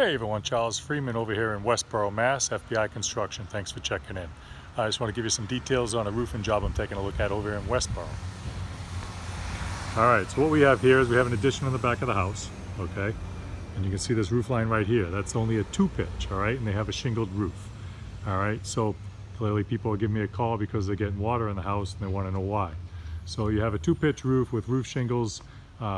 Hey everyone, Charles Freeman over here in Westboro, Mass, FBI Construction. Thanks for checking in. I just want to give you some details on a roofing job I'm taking a look at over here in Westboro. Alright, so what we have here is we have an addition on the back of the house, okay? And you can see this roof line right here. That's only a 2-pitch, alright? And they have a shingled roof. Alright, so clearly people are giving me a call because they're getting water in the house and they want to know why. So you have a 2-pitch roof with roof shingles,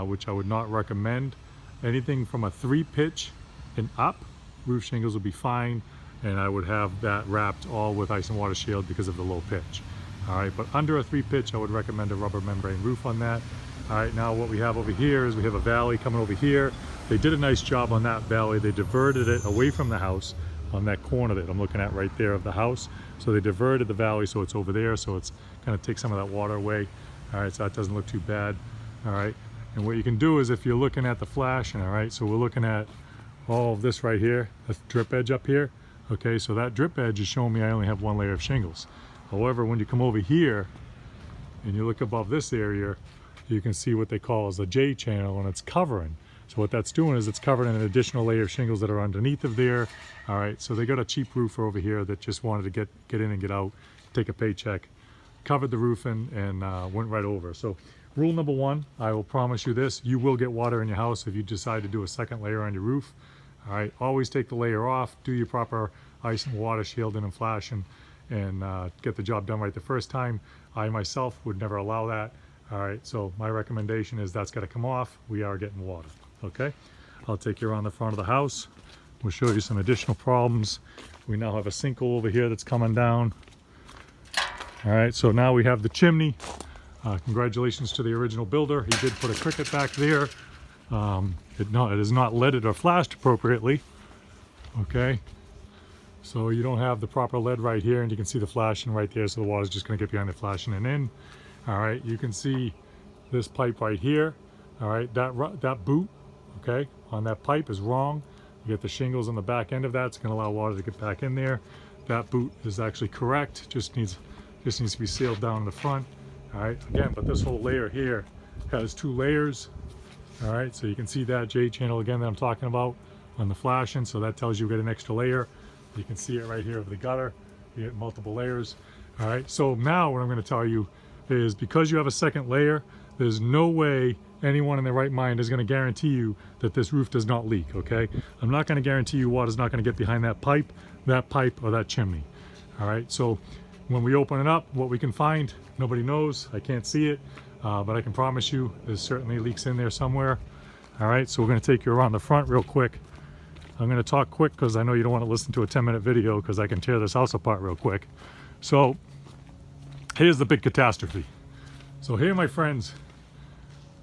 which I would not recommend. Anything from a 3-pitch and up, roof shingles would be fine, and I would have that wrapped all with ice and water shield because of the low pitch. All right, but under a 3-pitch, I would recommend a rubber membrane roof on that. All right, now what we have over here is we have a valley coming over here. They did a nice job on that valley. They diverted it away from the house on that corner that I'm looking at right there of the house. So they diverted the valley so it's over there, so it's kind of takes some of that water away. All right, so that doesn't look too bad. All right, and what you can do is if you're looking at the flashing, all right, so we're looking at all of this right here, the drip edge up here. Okay, so that drip edge is showing me I only have 1 layer of shingles. However, when you come over here and you look above this area, you can see what they call as the J channel, and it's covering. So what that's doing is it's covering an additional layer of shingles that are underneath of there. All right, so they got a cheap roofer over here that just wanted to get in and get out, take a paycheck, covered the roof and went right over. So rule number 1, I will promise you this, you will get water in your house if you decide to do a second layer on your roof. All right, always take the layer off, do your proper ice and water shielding and flashing, and get the job done right the first time. I myself would never allow that. All right, so my recommendation is that's got to come off. We are getting water, okay? I'll take you around the front of the house. We'll show you some additional problems. We now have a sinkhole over here that's coming down. All right, so now we have the chimney. Congratulations to the original builder. He did put a cricket back there. It is not leaded or flashed appropriately. Okay, so you don't have the proper lead right here, and you can see the flashing right there, so the water's just going to get behind the flashing and in. All right, you can see this pipe right here. All right, that boot, okay, on that pipe is wrong. You get the shingles on the back end of that. It's going to allow water to get back in there. That boot is actually correct. Just needs to be sealed down in the front. All right, again, but this whole layer here has 2 layers. All right, so you can see that J channel again that I'm talking about on the flashing, so that tells you get an extra layer. You can see it right here of the gutter. You get multiple layers. All right, so now what I'm going to tell you is because you have a second layer, there's no way anyone in their right mind is going to guarantee you that this roof does not leak, okay? I'm not going to guarantee you water's not going to get behind that pipe, or that chimney. All right, so when we open it up, what we can find, nobody knows. I can't see it. But I can promise you there's certainly leaks in there somewhere. All right, so we're going to take you around the front real quick. I'm going to talk quick because I know you don't want to listen to a 10-minute video because I can tear this house apart real quick. So here's the big catastrophe. So here, my friends,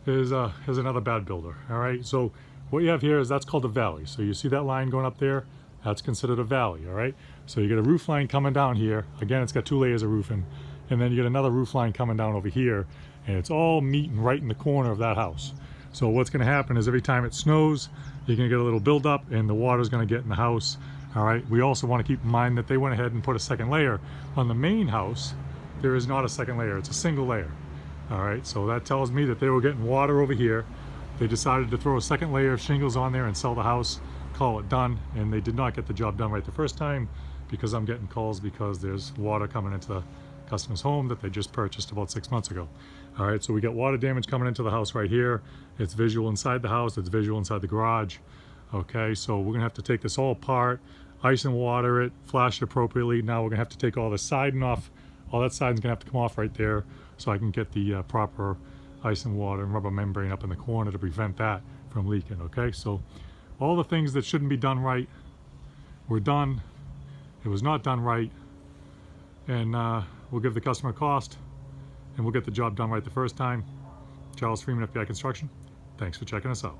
is another bad builder. All right, so what you have here is that's called a valley. So you see that line going up there? That's considered a valley, all right? So you get a roof line coming down here. Again, it's got 2 layers of roofing. And then you get another roof line coming down over here. And it's all meeting right in the corner of that house. So what's going to happen is every time it snows, you're going to get a little buildup and the water's going to get in the house. All right, we also want to keep in mind that they went ahead and put a second layer. On the main house, there is not a second layer, it's a single layer. All right, so that tells me that they were getting water over here. They decided to throw a second layer of shingles on there and sell the house, call it done, and they did not get the job done right the first time because I'm getting calls because there's water coming into the customer's home that they just purchased about 6 months ago. All right, so we got water damage coming into the house right here. It's visual inside the house, it's visual inside the garage. Okay, so we're gonna have to take this all apart, ice and water it, flash it appropriately. Now we're gonna have to take all the siding off. All that siding's gonna have to come off right there so I can get the proper ice and water and rubber membrane up in the corner to prevent that from leaking, okay? So all the things that shouldn't be done right were done. It was not done right, and we'll give the customer a cost, and we'll get the job done right the first time. Charles Freeman, FBI Construction. Thanks for checking us out.